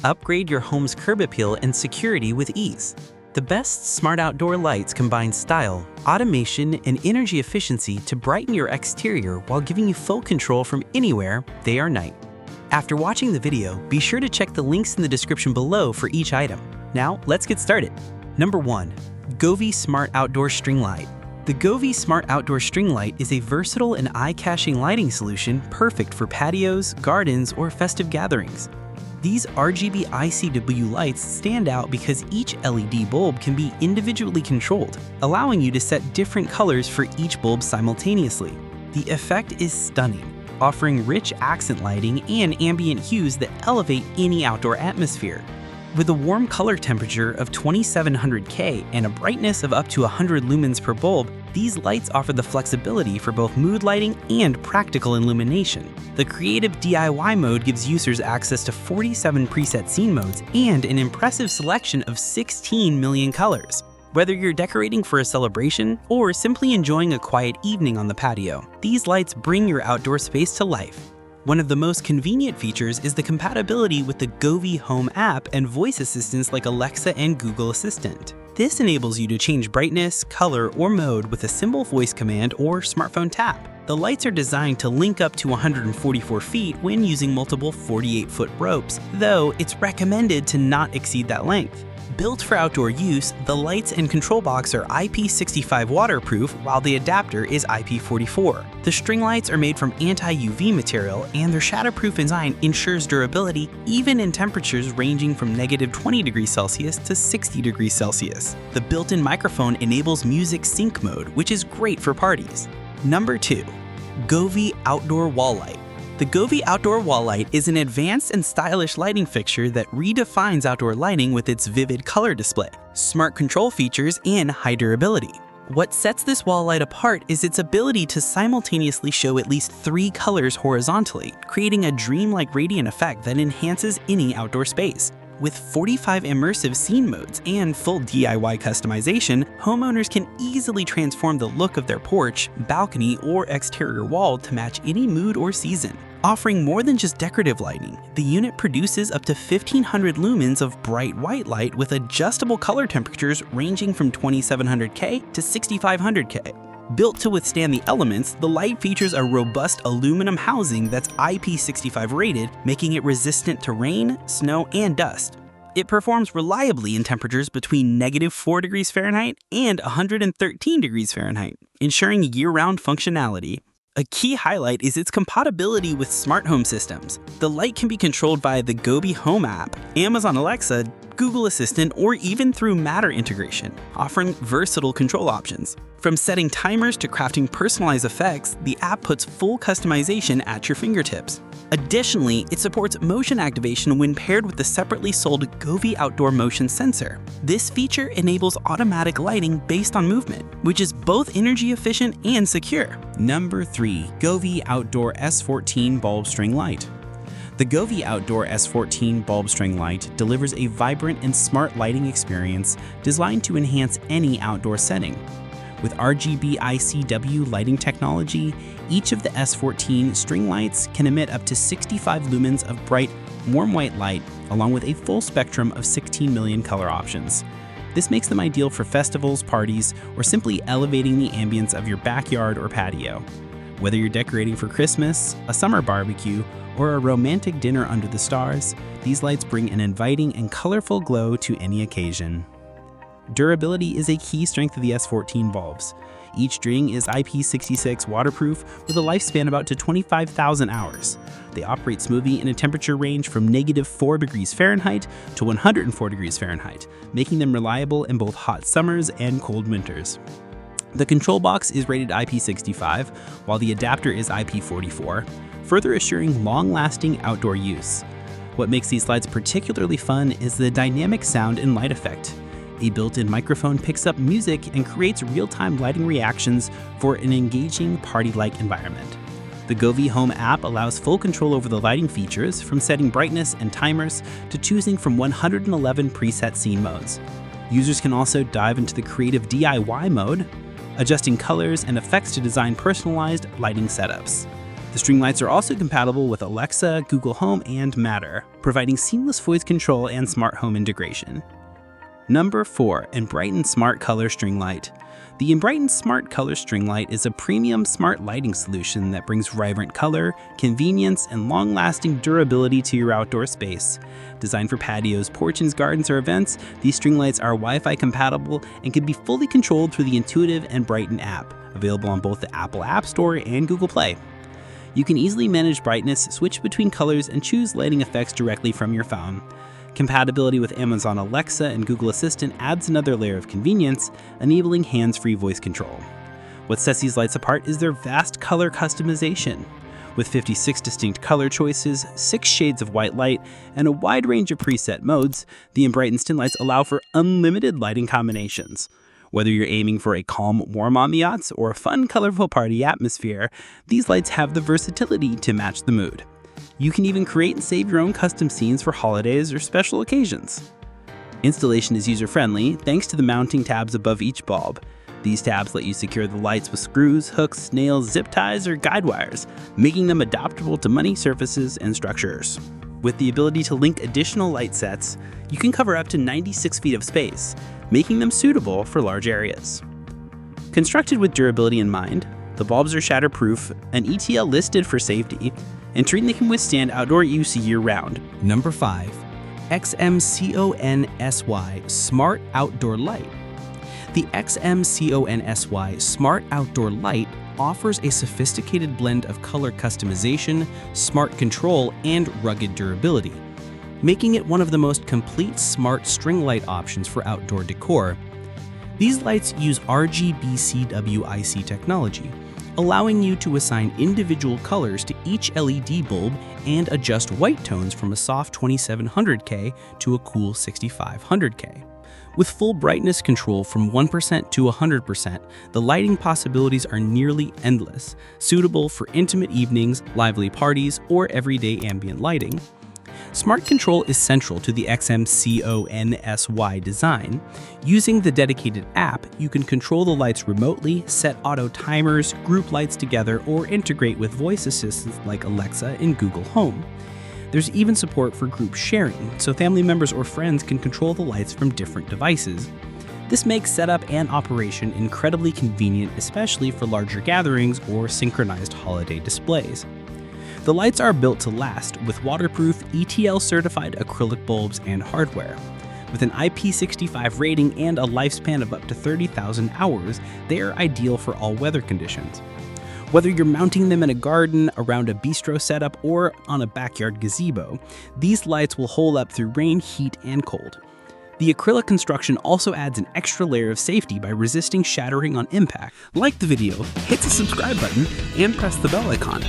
upgrade your home's curb appeal and security with ease. The best smart outdoor lights combine style, automation, and energy efficiency to brighten your exterior while giving you full control from anywhere, day or night. After watching the video, be sure to check the links in the description below for each item. Now, let's get started. Number 1. Govee Smart Outdoor String Light. The Govee Smart Outdoor String Light is a versatile and eye-catching lighting solution perfect for patios, gardens, or festive gatherings. These RGB ICW lights stand out because each LED bulb can be individually controlled, allowing you to set different colors for each bulb simultaneously. The effect is stunning, offering rich accent lighting and ambient hues that elevate any outdoor atmosphere. With a warm color temperature of 2700 K and a brightness of up to 100 lumens per bulb, these lights offer the flexibility for both mood lighting and practical illumination. The creative DIY mode gives users access to 47 preset scene modes and an impressive selection of 16 million colors. Whether you're decorating for a celebration or simply enjoying a quiet evening on the patio, these lights bring your outdoor space to life. One of the most convenient features is the compatibility with the Govee Home app and voice assistants like Alexa and Google Assistant. This enables you to change brightness, color, or mode with a simple voice command or smartphone tap. The lights are designed to link up to 144 feet when using multiple 48-foot ropes, though it's recommended to not exceed that length. Built for outdoor use, the lights and control box are IP65 waterproof while the adapter is IP44. The string lights are made from anti-UV material and their shatterproof design ensures durability even in temperatures ranging from -20°C to 60°C. The built-in microphone enables music sync mode, which is great for parties. Number 2. Govee Outdoor Wall Light. The Govee Outdoor Wall Light is an advanced and stylish lighting fixture that redefines outdoor lighting with its vivid color display, smart control features, and high durability. What sets this wall light apart is its ability to simultaneously show at least 3 colors horizontally, creating a dreamlike radiant effect that enhances any outdoor space. With 45 immersive scene modes and full DIY customization, homeowners can easily transform the look of their porch, balcony, or exterior wall to match any mood or season. Offering more than just decorative lighting, the unit produces up to 1500 lumens of bright white light with adjustable color temperatures ranging from 2700 K to 6500 K. Built to withstand the elements, the light features a robust aluminum housing that's IP65 rated, making it resistant to rain, snow, and dust. It performs reliably in temperatures between -4°F and 113°F, ensuring year-round functionality. A key highlight is its compatibility with smart home systems. The light can be controlled via the Govee Home app, Amazon Alexa, Google Assistant, or even through Matter integration, offering versatile control options. From setting timers to crafting personalized effects, the app puts full customization at your fingertips. Additionally, it supports motion activation when paired with the separately sold Govee Outdoor Motion Sensor. This feature enables automatic lighting based on movement, which is both energy efficient and secure. Number 3. Govee Outdoor S14 Bulb String Light. The Govee Outdoor S14 Bulb String Light delivers a vibrant and smart lighting experience designed to enhance any outdoor setting. With RGB ICW lighting technology, each of the S14 string lights can emit up to 65 lumens of bright, warm white light, along with a full spectrum of 16 million color options. This makes them ideal for festivals, parties, or simply elevating the ambience of your backyard or patio. Whether you're decorating for Christmas, a summer barbecue, or a romantic dinner under the stars, these lights bring an inviting and colorful glow to any occasion. Durability is a key strength of the S14 bulbs. Each string is IP66 waterproof with a lifespan of up to 25,000 hours. They operate smoothly in a temperature range from -4°F to 104°F, making them reliable in both hot summers and cold winters. The control box is rated IP65, while the adapter is IP44, further assuring long-lasting outdoor use. What makes these lights particularly fun is the dynamic sound and light effect. A built-in microphone picks up music and creates real-time lighting reactions for an engaging party-like environment. The Govee Home app allows full control over the lighting features, from setting brightness and timers to choosing from 111 preset scene modes. Users can also dive into the creative DIY mode, adjusting colors and effects to design personalized lighting setups. The string lights are also compatible with Alexa, Google Home, and Matter, providing seamless voice control and smart home integration. Number 4. Enbrighten Smart Color String Light. The Enbrighten Smart Color String Light is a premium smart lighting solution that brings vibrant color, convenience, and long-lasting durability to your outdoor space. Designed for patios, porches, gardens, or events, these string lights are Wi-Fi compatible and can be fully controlled through the intuitive Enbrighten app, available on both the Apple App Store and Google Play. You can easily manage brightness, switch between colors, and choose lighting effects directly from your phone. Compatibility with Amazon Alexa and Google Assistant adds another layer of convenience, enabling hands-free voice control. What sets these lights apart is their vast color customization. With 56 distinct color choices, 6 shades of white light, and a wide range of preset modes, the Enbrighten string lights allow for unlimited lighting combinations. Whether you're aiming for a calm, warm ambiance or a fun, colorful party atmosphere, these lights have the versatility to match the mood. You can even create and save your own custom scenes for holidays or special occasions. Installation is user-friendly thanks to the mounting tabs above each bulb. These tabs let you secure the lights with screws, hooks, nails, zip ties, or guide wires, making them adaptable to many surfaces and structures. With the ability to link additional light sets, you can cover up to 96 feet of space, making them suitable for large areas. Constructed with durability in mind, the bulbs are shatterproof, an ETL listed for safety, ensuring they can withstand outdoor use year-round. Number 5. XMCOSY Smart Outdoor Light. The XMCOSY Smart Outdoor Light offers a sophisticated blend of color customization, smart control, and rugged durability, making it one of the most complete smart string light options for outdoor decor. These lights use RGB-CWIC technology, allowing you to assign individual colors to each LED bulb and adjust white tones from a soft 2700K to a cool 6500K. With full brightness control from 1% to 100%, the lighting possibilities are nearly endless, suitable for intimate evenings, lively parties, or everyday ambient lighting. Smart control is central to the XMCOSY design. Using the dedicated app, you can control the lights remotely, set auto timers, group lights together, or integrate with voice assistants like Alexa and Google Home. There's even support for group sharing, so family members or friends can control the lights from different devices. This makes setup and operation incredibly convenient, especially for larger gatherings or synchronized holiday displays. The lights are built to last with waterproof, ETL-certified acrylic bulbs and hardware. With an IP65 rating and a lifespan of up to 30,000 hours, they are ideal for all weather conditions. Whether you're mounting them in a garden, around a bistro setup, or on a backyard gazebo, these lights will hold up through rain, heat, and cold. The acrylic construction also adds an extra layer of safety by resisting shattering on impact. Like the video, hit the subscribe button, and press the bell icon.